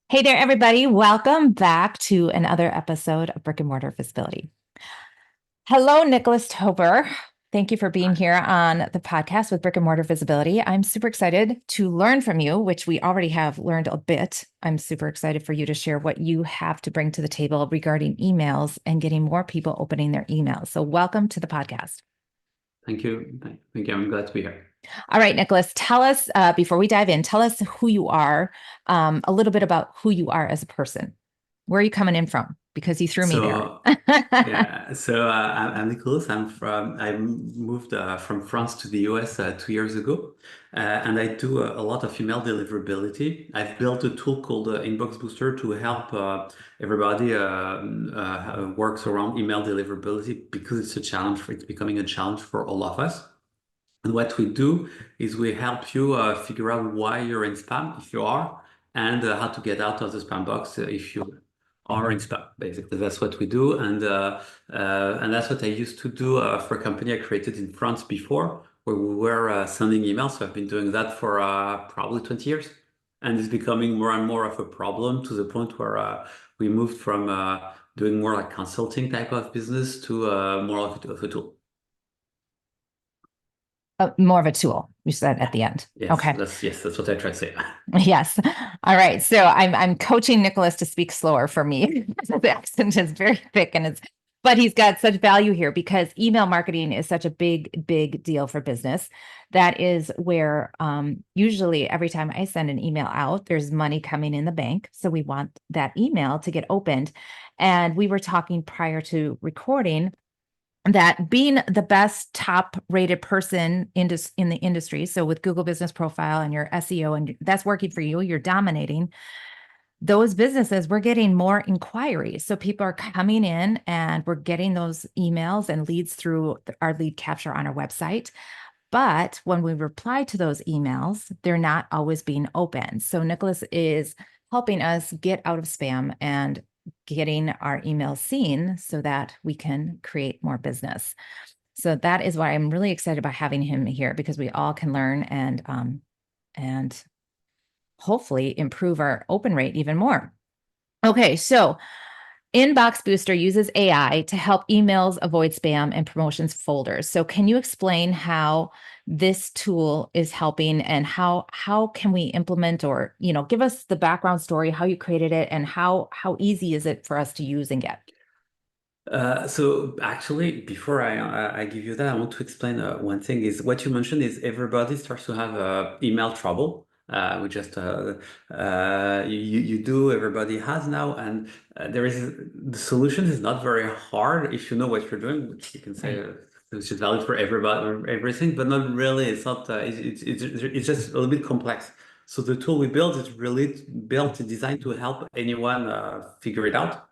Hey there, everybody. Welcome back to another episode of Brick and Mortar Visibility. Hello, NicolasToper. Thank you for being here on the podcast with Brick and Mortar Visibility. I'm super excited to learn from you, which we already have learned a bit. I'm super excited for you to share what you have to bring to the table regarding emails and getting more people opening their emails. So welcome to the podcast. Thank you. Thank you. I'm glad to be here. All right, Nicolas, tell us, before we dive in, tell us who you are, a little bit about who you are as a person. Where are you coming in from? Because you threw me there. I'm Nicolas. I moved from France to the US 2 years ago, and I do a lot of email deliverability. I've built a tool called Inbox Booster to help everybody works around email deliverability because it's a challenge. It's becoming a challenge for all of us. And what we do is we help you figure out why you're in spam, if you are, and how to get out of the spam box if you are in spam. Basically, that's what we do, and that's what I used to do for a company I created in France before, where we were sending emails. So I've been doing that for probably 20 years, and it's becoming more and more of a problem to the point where we moved from doing more like consulting type of business to more of a tool. More of a tool, you said at the end. Yes, Okay. that's what I try to say. Yes. All right. So I'm coaching Nicolas to speak slower for me. The accent is very thick but he's got such value here because email marketing is such a big deal for business. That is where usually every time I send an email out, there's money coming in the bank. So we want that email to get opened. And we were talking prior to recording that being the best top rated person in the industry, so with Google Business Profile and your SEO, and that's working for you, you're dominating those businesses, we're getting more inquiries. So people are coming in and we're getting those emails and leads through our lead capture on our website. But when we reply to those emails, they're not always being opened. So Nicolas is helping us get out of spam and getting our emails seen so that we can create more business. So that is why I'm really excited about having him here, because we all can learn and hopefully improve our open rate even more. Okay, so Inbox Booster uses AI to help emails avoid spam and promotions folders. So can you explain how this tool is helping and how can we implement, or give us the background story, how you created it, and how easy is it for us to use and get? So actually, before I give you that, I want to explain one thing. Is what you mentioned is everybody starts to have email trouble. We just you do, everybody has now, and there is the solution is not very hard if you know what you're doing, which you can say. Right. Which is valid for everybody, everything, but not really. It's not. It's just a little bit complex. So the tool we built is really built and designed to help anyone figure it out.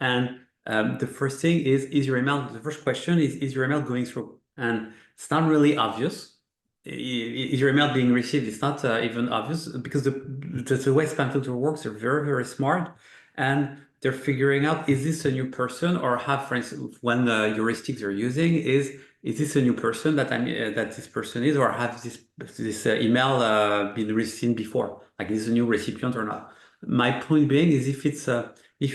And the first thing is your email. The first question is your email going through? And it's not really obvious. Is your email being received? It's not even obvious because the way spam filter works, they're very smart, and they're figuring out, is this a new person, or have, for instance, when the heuristics they're using is this a new person that that this person is, or have this email been received before? Like, is this a new recipient or not? My point being is if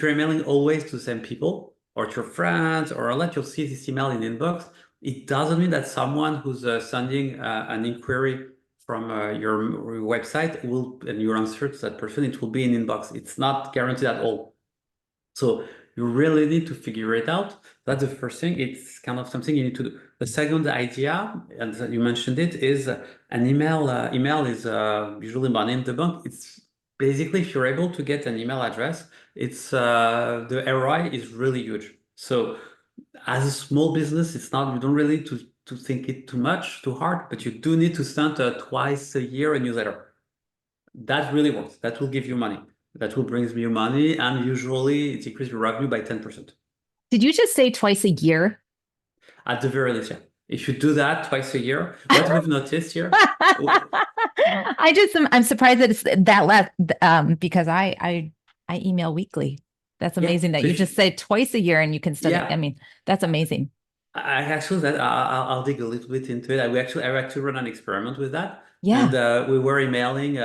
you're emailing always to the same people or to your friends or a lot, you'll see this email in inbox. It doesn't mean that someone who's sending an inquiry from your website and your answer to that person, it will be in inbox. It's not guaranteed at all. So you really need to figure it out. That's the first thing. It's kind of something you need to do. The second idea, and you mentioned it, is an email. Email is usually money in the bank. It's basically if you're able to get an email address, it's the ROI is really huge. So as a small business, it's not, you don't really to think it too much, too hard, but you do need to send twice a year a newsletter. That really works. That will give you money. That will bring you money, and usually it increases your revenue by 10%. Did you just say twice a year? At the very least, yeah. If you do that twice a year, what we've noticed here, I'm surprised that it's that less, because I email weekly. That's yeah. amazing that So you if just say twice a year and you can study. I yeah, mean, that's amazing. I actually I'll dig a little bit into it. I actually run an experiment with that, and Yeah. we were emailing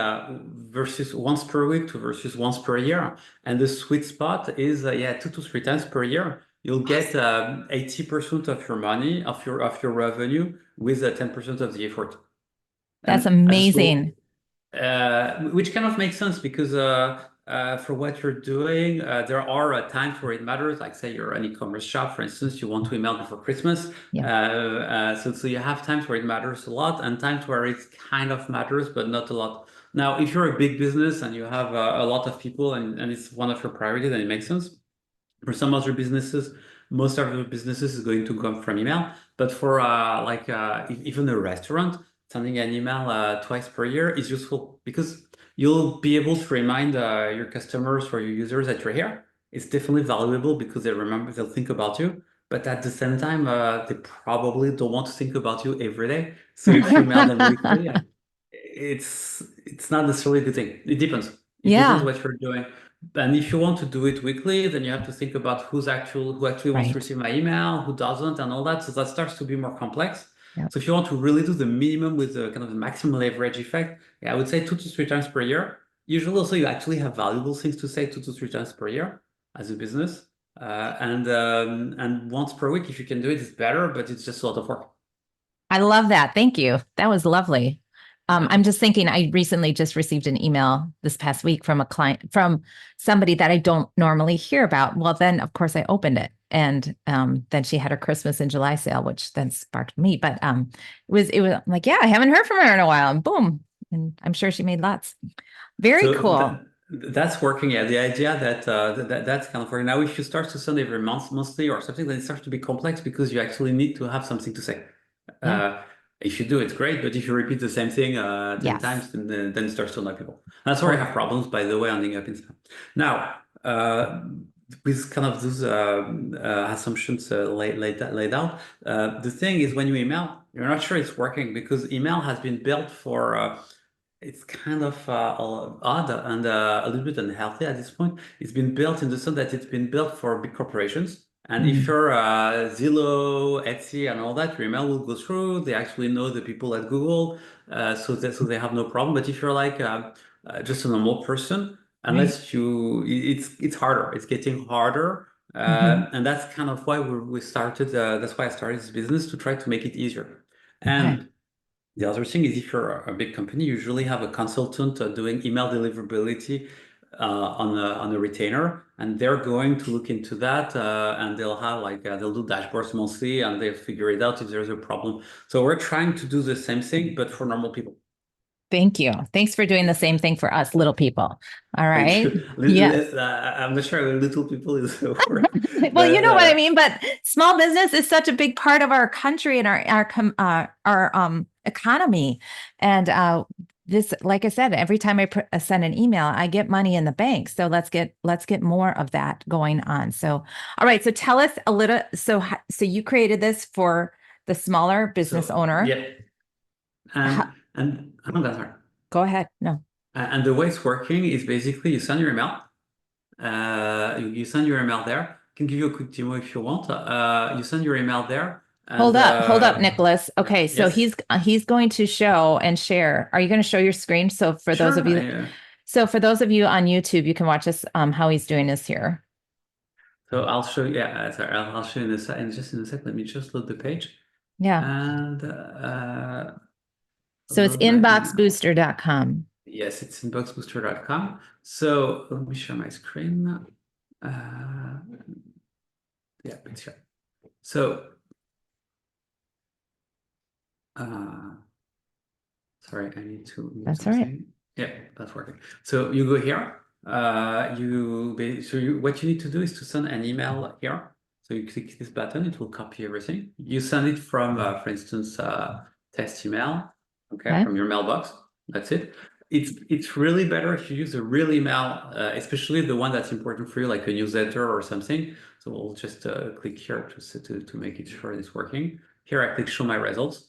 versus once per week to versus once per year. And the sweet spot is yeah, 2 to 3 times per year. You'll get 80% of your money, of your revenue with 10% of the effort. That's And I just will amazing. which kind of makes sense because for what you're doing, there are times where it matters. Like say you're an e-commerce shop, for instance, you want to email before Christmas. Yeah. So you have times where it matters a lot and times where it kind of matters, but not a lot. Now, if you're a big business and you have a lot of people and it's one of your priorities, then it makes sense. For some other businesses, most of the businesses is going to come from email. But for even a restaurant, sending an email twice per year is useful because you'll be able to remind your customers or your users that you're here. It's definitely valuable because they'll think about you. But at the same time, they probably don't want to think about you every day. So if you mail them weekly, it's not necessarily a good thing. It depends. It depends Yeah. what you're doing. And if you want to do it weekly, then you have to think about who actually wants to Right. receive my email, who doesn't, and all that. So that starts to be more complex. Yeah. So if you want to really do the minimum with the kind of the maximum leverage effect, yeah, I would say 2 to 3 times per year. Usually, also you actually have valuable things to say 2 to 3 times per year as a business. And once per week, if you can do it, it's better, but it's just a lot of work. I love that. Thank you. That was lovely. I'm just thinking, I recently just received an email this past week from a client, from somebody that I don't normally hear about. Well, then of course I opened it, and then she had her Christmas in July sale, which then sparked me. But it was I'm like, yeah, I haven't heard from her in a while, and boom, and I'm sure she made lots. Very So cool. that's working. Yeah, the idea that's kind of working. Now, if you start to send every monthly or something, then it starts to be complex because you actually need to have something to say. Yeah. Uh, if you do, it's great, but if you repeat the same thing 10 Yes. times, then it starts to annoy people. That's where I have Totally. problems, by the way, ending up in spam. Now, with kind of those assumptions laid out, the thing is when you email, you're not sure it's working because email has been built for it's kind of odd and a little bit unhealthy at this point. It's been built in the sense that it's been built for big corporations. And if Mhm. you're Zillow, Etsy, and all that, your email will go through. They actually know the people at Google, so they have no problem. But if you're like just a normal person, Right. unless it's harder. It's getting harder, Hmm. and that's kind of why we started. That's why I started this business to try to make it easier. Okay. And the other thing is if you're a big company, you usually have a consultant doing email deliverability on a retainer, and they're going to look into that, and they'll have they'll do dashboards monthly, and they'll figure it out if there's a problem. So we're trying to do the same thing, but for normal people. Thank you. Thanks for doing the same thing for us little people. All Thank right. you. Yes. I'm not sure little people is the word, Well, you but know what I mean, but small business is such a big part of our country and our economy. And this, like I said, every time send an email, I get money in the bank. So let's get more of that going on. So, all right. So tell us a little. So you created this for the smaller business so owner. yeah, How, and I'm done. Sorry. go ahead. No. And the way it's working is basically you send your email. You send your email there. I can give you a quick demo if you want. You send your email there, and Hold up, Nicholas. Okay, so yes, he's going to show and share. Are you going to show your screen? sure. So for those of you on YouTube, you can watch us how he's doing this here. So I'll show you. Yeah, sorry, I'll show you in a sec. Just in a sec. Let me just load the page Yeah. and So it's load my email. inboxbooster.com. Yes, it's inboxbooster.com. So let me share my screen. Yeah, it's here. So, uh, sorry, I need to move That's all right. something. Yeah, that's working. So you go here. What you need to do is to send an email here. So you click this button, it will copy everything. You send it from, for instance, test email, okay, Okay. from your mailbox. That's it. It's really better if you use a real email, especially the one that's important for you, like a newsletter or something. So we'll just click here to make it sure it's working. Here I click show my results.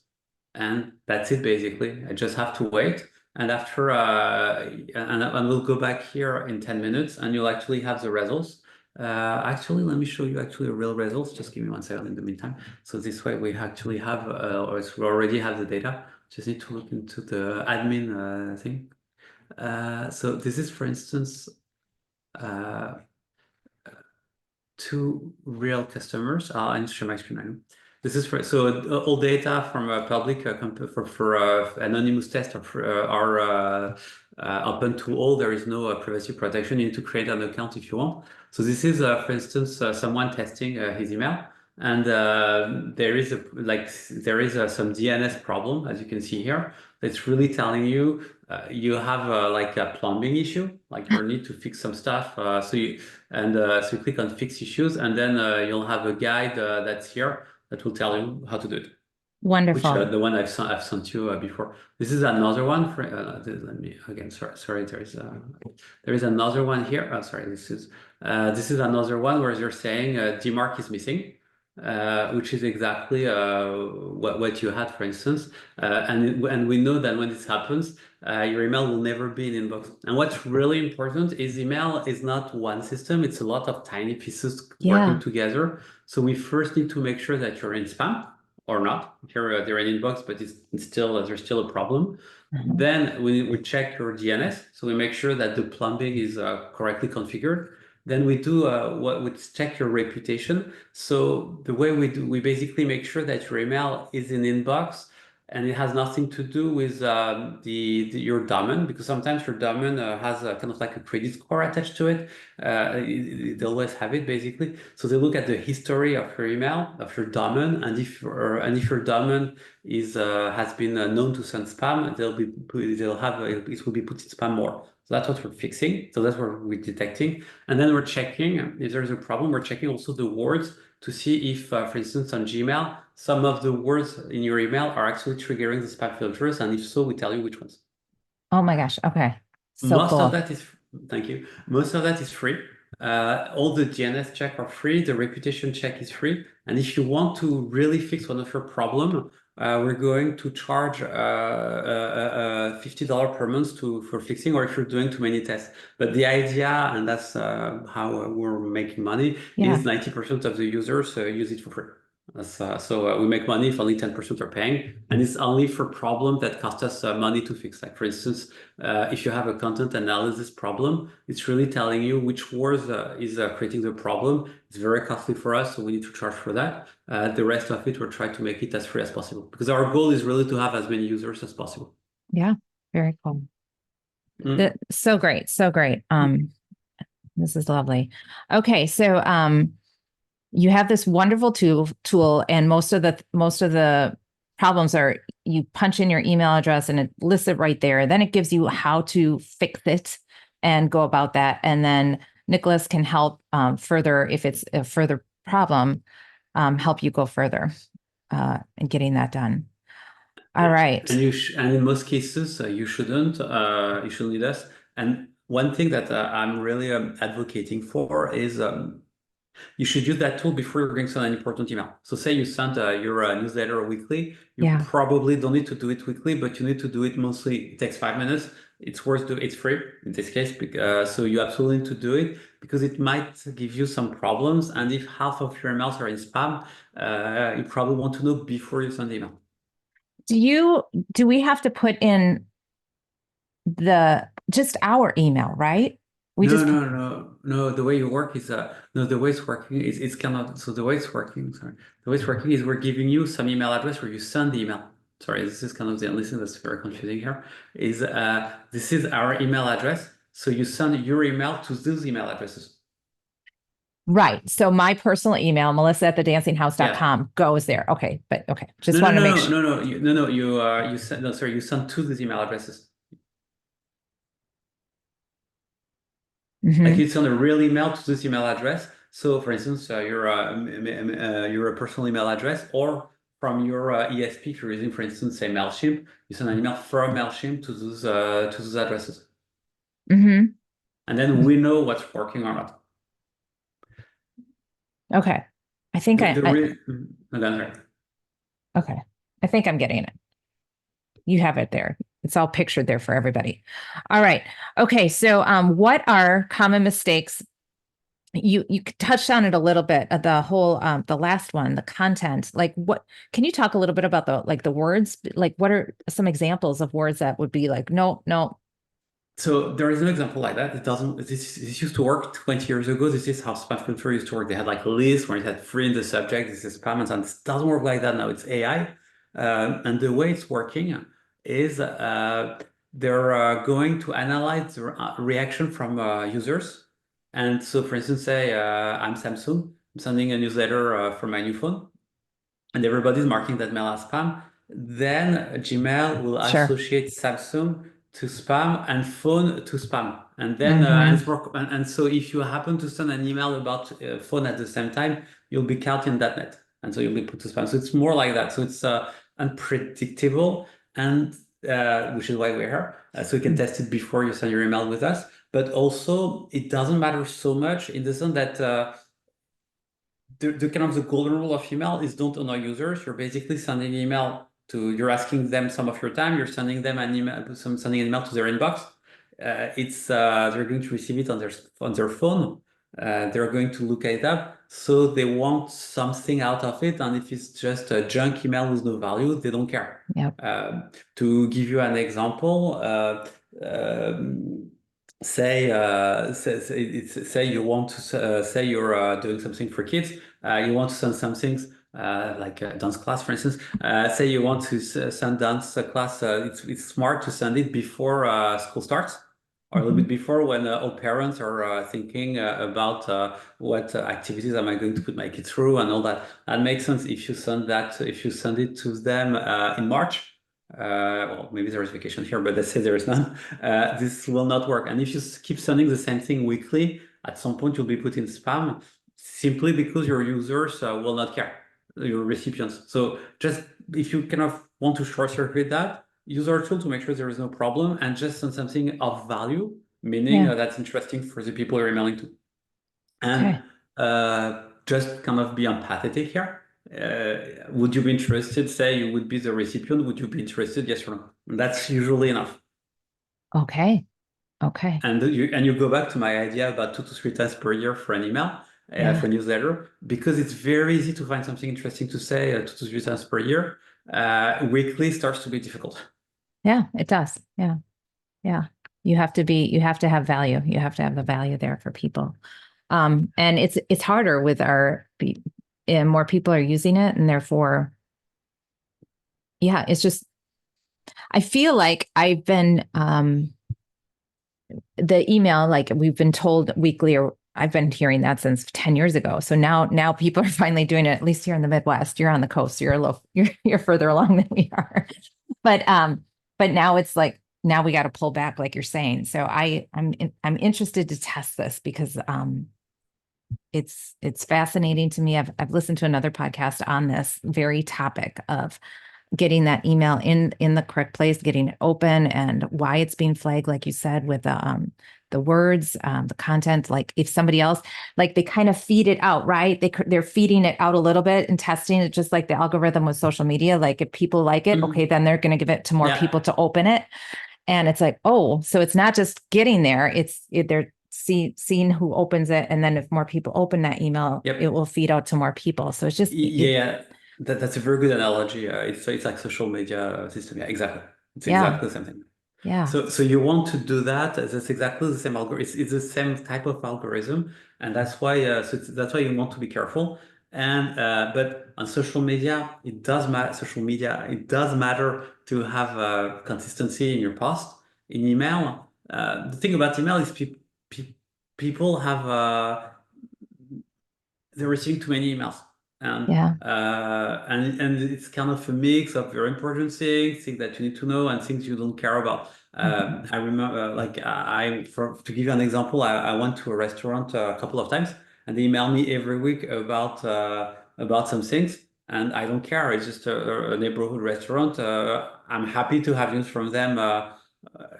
And that's it basically. I just have to wait. And after, and we'll go back here in 10 minutes and you'll actually have the results. Actually, let me show you actually the real results. Just give me 1 second in the meantime. So this way we actually have, or we already have the data. Just need to look into the admin thing. So this is, for instance, uh, two real customers. I'll share my screen right now. This is for all data from a public for anonymous test are open to all. There is no privacy protection. You need to create an account if you want. So this is, for instance, someone testing his email, and there is some DNS problem, as you can see here. It's really telling you you have like a plumbing issue, like you need to fix some stuff. So you click on fix issues, and then you'll have a guide that's here that will tell you how to do it. Which Wonderful. the one I've sent you before. This is another one for. Let me again. Sorry. There is another one here. Oh, sorry. This is another one where you're saying DMARC is missing, which is exactly what you had, for instance. And we know that when this happens, your email will never be in inbox. And what's really important is email is not one system. It's a lot of tiny pieces working Yeah. together. So we first need to make sure that you're in spam or not. Here they're in inbox, but it's still there's still a problem. Mhm. Then we check your DNS, so we make sure that the plumbing is correctly configured. Then we do what we check your reputation. So the way we basically make sure that your email is in inbox, and it has nothing to do with your domain, because sometimes your domain has a kind of like a credit score attached to it. They always have it basically. So they look at the history of your email, of your domain, and if your domain is has been known to send spam, they'll have it will be put in spam more. So that's what we're fixing. So that's what we're detecting, and then we're checking if there's a problem. We're checking also the words to see if, for instance, on Gmail, some of the words in your email are actually triggering the spam filters, and if so, we tell you which ones. Oh my gosh. Okay. So Most of cool. that is, thank you. Most of that is free. All the DNS check are free. The reputation check is free. And if you want to really fix one of your problem, we're going to charge $50 per month for fixing, or if you're doing too many tests. But the idea, and that's how we're making money, Yeah. is 90% of the users use it for free. We make money if only 10% are paying, and it's only for problems that cost us money to fix. Like for instance, if you have a content analysis problem, it's really telling you which words is creating the problem. It's very costly for us, so we need to charge for that. The rest of it, we're trying to make it as free as possible because our goal is really to have as many users as possible. Yeah. Very cool. Mm. So great. So great. This is lovely. Okay. So, you have this wonderful tool, and most of the problems are you punch in your email address and it lists it right there. Then it gives you how to fix it and go about that. And then Nicolas can help further if it's a further problem, help you go further in getting that done. All right. And in most cases, you shouldn't need us. And one thing that I'm really advocating for is you should use that tool before you're going to send an important email. So say you send your newsletter weekly, you Yeah. probably don't need to do it weekly, but you need to do it monthly. It takes 5 minutes. It's worth doing. It's free in this case. So you absolutely need to do it because it might give you some problems. And if half of your emails are in spam, you probably want to know before you send the email. Do we have to put in the just our email, right? We No, just no, no, no. The way you work is no. The way it's working is it's cannot. So the way it's working, sorry, the way it's working is we're giving you some email address where you send the email. Sorry, this is kind of the only thing that's very confusing here. Is this is our email address. So you send your email to those email addresses. right. So my personal email, Melissa at Yeah. thedancinghouse.com, goes there. Okay. But okay. Just No, no, wanted to make no, sure. no, no, no. You send no. Sorry, you send to these email addresses. Like Hmm. you send a real email to this email address. So, for instance, your personal email address, or from your ESP, if you're using, for instance, say Mailchimp, you send an email from Mailchimp to those addresses, Hmm. and then we know what's working or not. Okay. I think The, I, the I re Again, right. okay. I think I'm getting it. You have it there. It's all pictured there for everybody. All right. Okay. So what are common mistakes? You touched on it a little bit, the whole the last one, the content. Like what can you talk a little bit about the words? Like what are some examples of words that would be like, no, no. So there is no example like that. It doesn't. This used to work 20 years ago. This is how spam filter used to work. They had like a list where it had free in the subject. This is spam, and so on. It doesn't work like that now. It's AI, and the way it's working is they're going to analyze the reaction from users. And so, for instance, say I'm Samsung. I'm sending a newsletter from my new phone, and everybody's marking that mail as spam, then Gmail will Sure. associate Samsung to spam and phone to spam. And then Mm-hmm. and so if you happen to send an email about phone at the same time, you'll be counted in that net. And so you'll be put to spam. So it's more like that. So it's unpredictable, and which is why we're here. So you can test it before you send your email with us. But also, it doesn't matter so much in the sense that the kind of the golden rule of email is don't annoy users. You're basically sending an email you're asking them some of your time. You're sending them an email, sending an email to their inbox. They're going to receive it on their phone. They're going to look it up. So they want something out of it. And if it's just a junk email with no value, they don't care. Yep. To give you an example, um, say you want to say you're doing something for kids, you want to send some things like a dance class, for instance. Say you want to send dance class. It's smart to send it before school starts, or a little Mm-hmm. bit before, when all parents are thinking about what activities am I going to put my kids through and all that. That makes sense if you send that, if you send it to them in March. Well, maybe there is vacation here, but let's say there is none. This will not work. And if you keep sending the same thing weekly, at some point you'll be put in spam simply because your users will not care, your recipients. So just if you kind of want to short circuit that, use our tool to make sure there is no problem and just send something of value, meaning Yeah. that's interesting for the people you're emailing to. And Okay. just kind of be empathetic here. Would you be interested? Say you would be the recipient. Would you be interested? Yes or no? And that's usually enough. Okay. Okay. And you go back to my idea about 2 to 3 times per year for an email, for Yeah. a newsletter, because it's very easy to find something interesting to say 2 to 3 times per year. Weekly starts to be difficult. Yeah, it does. Yeah. Yeah. You have to have value. You have to have the value there for people. And it's harder with and more people are using it, and therefore, yeah, it's just I feel like I've been the email, like we've been told weekly, or I've been hearing that since 10 years ago. So now people are finally doing it, at least here in the Midwest. You're on the coast, so you're further along than we are. But now it's like now we got to pull back, like you're saying. So I'm interested to test this because it's fascinating to me. I've listened to another podcast on this very topic of getting that email in the correct place, getting it open, and why it's being flagged, like you said, with the words, the content. Like if somebody else, like they kind of feed it out, right? They're feeding it out a little bit and testing it, just like the algorithm with social media. Like if people like it, okay, Mhm. then they're going to give it to more people Yeah. to open it. And it's like, oh, so it's not just getting there; they're seeing who opens it, and then if more people open that email, it Yep. will feed out to more people. So it's just Yeah. That's a very good analogy. It's like social media system. Yeah, exactly. It's yeah, exactly the same thing. yeah, So you want to do that. That's exactly the same algorithm. It's the same type of algorithm, and that's why. That's why you want to be careful. And but on social media, it does matter. Social media, it does matter to have consistency in your post. In email, the thing about email is pe people have they're receiving too many emails, and yeah. it's kind of a mix of very important things that you need to know, and things you don't care about. Mhm. I remember, like to give you an example, I went to a restaurant a couple of times, and they email me every week about some things, and I don't care. It's just a neighborhood restaurant. I'm happy to have news from them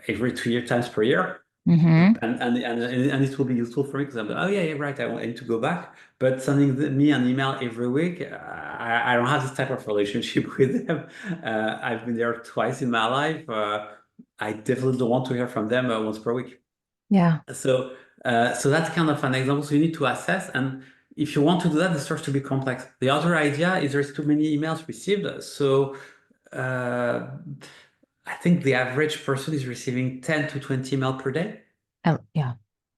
every 2 times per year. Mhm. And it will be useful for me because I'm like, oh yeah, yeah, right. I need to go back. But sending me an email every week, I don't have this type of relationship with them. I've been there twice in my life. I definitely don't want to hear from them once per week. Yeah. So that's kind of an example. So you need to assess, and if you want to do that, it starts to be complex. The other idea is there's too many emails received. So uh, I think the average person is receiving 10 to 20 email per day. Oh, yeah.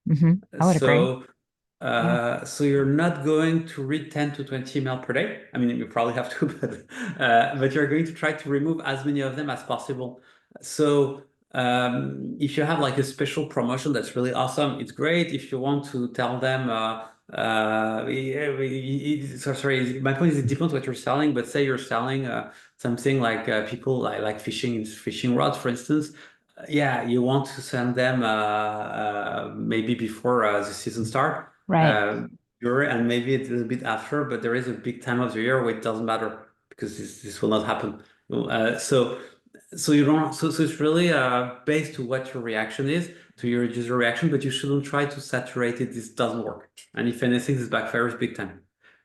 I would agree. So, Yeah. so you're not going to read 10 to 20 email per day. I mean, you probably have to, but you're going to try to remove as many of them as possible. So, if you have like a special promotion that's really awesome, it's great. If you want to tell them, sorry, my point is it depends what you're selling, but say you're selling something like people like fishing rods, for instance. Yeah, you want to send them maybe before the season start, Right. and maybe a little bit after, but there is a big time of the year where it doesn't matter because this will not happen. So you don't so it's really based to what your reaction is to your user reaction, but you shouldn't try to saturate it. This doesn't work, and if anything, this backfires big time.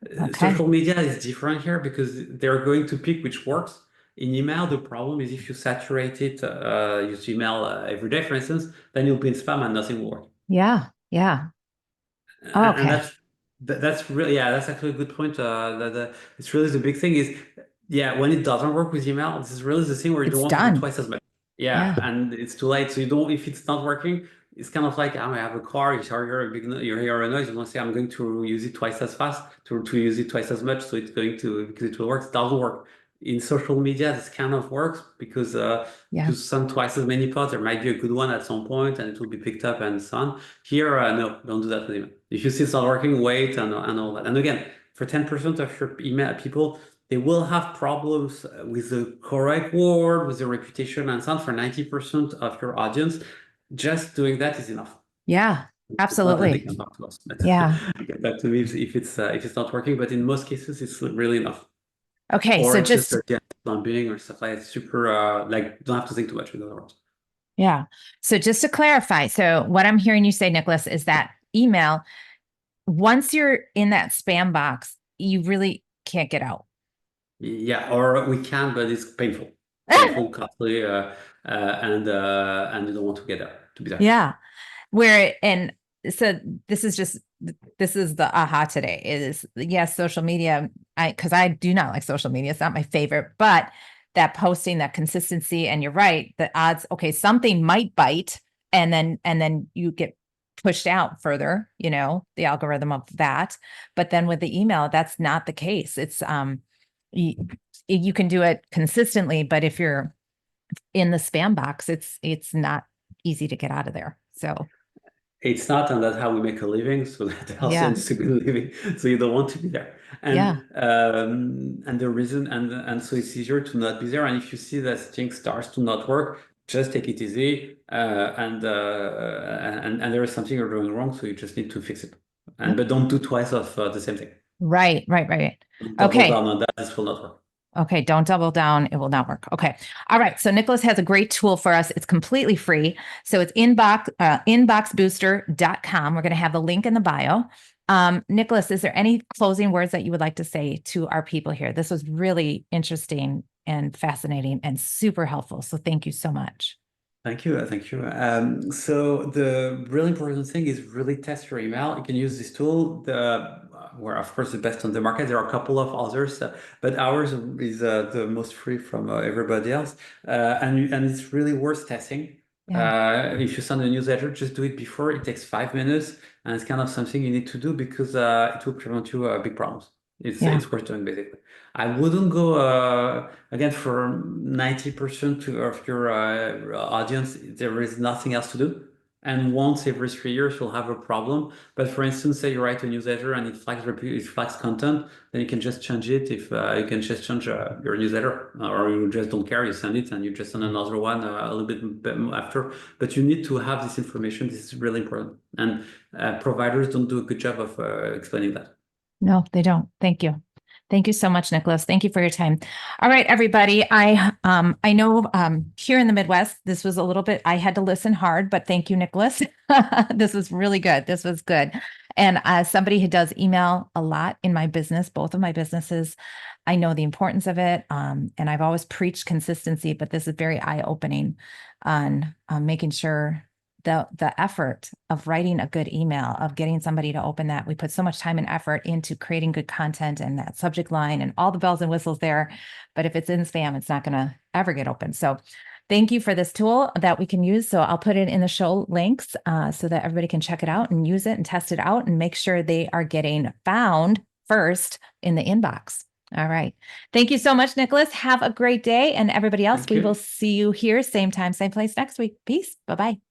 Okay. Social media is different here because they're going to pick which works. In email, the problem is if you saturate it, use email every day, for instance, then you'll be in spam and nothing will work. Yeah. Yeah. And Okay. that's really, yeah, that's actually a good point. It's really the big thing is, yeah, when it doesn't work with email, this is really the thing where you don't It's want to do done. twice as much. Yeah, Yeah. and it's too late. So you don't, if it's not working, it's kind of like, I have a car, you hear a noise, you want to say, I'm going to use it twice as fast, to use it twice as much. So it's going to, because it will work, it doesn't work. In social media, this kind of works because if Yeah. you send twice as many posts, there might be a good one at some point and it will be picked up and so on. Here, no, don't do that with email. If you see it's not working, wait and all that. And again, for 10% of your email people, they will have problems with the correct word, with the reputation and so on. For 90% of your audience, just doing that is enough. Yeah. If not, then they Absolutely. can talk to us. Yeah. Get back to me if it's not working. But in most cases, it's really enough. Okay. Or So it's just just, a plumbing or stuff like that. Super like don't have to think too much in other words. yeah. So just to clarify, so what I'm hearing you say, Nicholas, is that email, once you're in that spam box, you really can't get out. Yeah, or we can, but it's painful, costly, and you don't want to get there to be there. Yeah. Where, and so this is just, this is the aha today is yes, social media. Cause I do not like social media. It's not my favorite, but that posting, that consistency, and you're right, the odds, okay, something might bite and then you get pushed out further, the algorithm of that. But then with the email, that's not the case. It's, you, you can do it consistently, but if you're in the spam box, it's not easy to get out of there. So It's not, and that's how we make a living. So that also yeah, needs to be a living. So you don't want to be there, yeah, and the reason, and so it's easier to not be there. And if you see that thing starts to not work, just take it easy, and there is something you're doing wrong, so you just need to fix it. And yep. but don't do twice of the same thing. Right, right, right. Double Okay. down on that. This will not work. Okay, don't double down. It will not work. Okay. All right. So Nicholas has a great tool for us. It's completely free. So it's inboxbooster.com. We're going to have the link in the bio. Nicholas, is there any closing words that you would like to say to our people here? This was really interesting and fascinating and super helpful. So thank you so much. Thank you. Thank you. So the really important thing is really test your email. You can use this tool. We're of course the best on the market. There are a couple of others, but ours is the most free from everybody else, and it's really worth testing. Yeah. If you send a newsletter, just do it before. It takes 5 minutes, and it's kind of something you need to do because it will prevent you big problems. Yeah. It's worth doing basically. I wouldn't go again for 90% of your audience. There is nothing else to do, and once every 3 years you'll have a problem. But for instance, say you write a newsletter and it flags content, then you can just change it. If you can just change your newsletter, or you just don't care, you send it and you just send another one a little bit after. But you need to have this information. This is really important, and providers don't do a good job of explaining that. No, they don't. Thank you. Thank you so much, Nicholas. Thank you for your time. All right, everybody. I know here in the Midwest, this was a little bit, I had to listen hard, but thank you, Nicholas. This was really good. This was good. And as somebody who does email a lot in my business, both of my businesses, I know the importance of it. And I've always preached consistency, but this is very eye-opening on making sure the effort of writing a good email, of getting somebody to open that. We put so much time and effort into creating good content and that subject line and all the bells and whistles there. But if it's in spam, it's not going to ever get open. So thank you for this tool that we can use. So I'll put it in the show links so that everybody can check it out and use it and test it out and make sure they are getting found first in the inbox. All right. Thank you so much, Nicholas. Have a great day. And everybody else, Thank we you. will see you here, same time, same place next week. Peace. Bye-bye.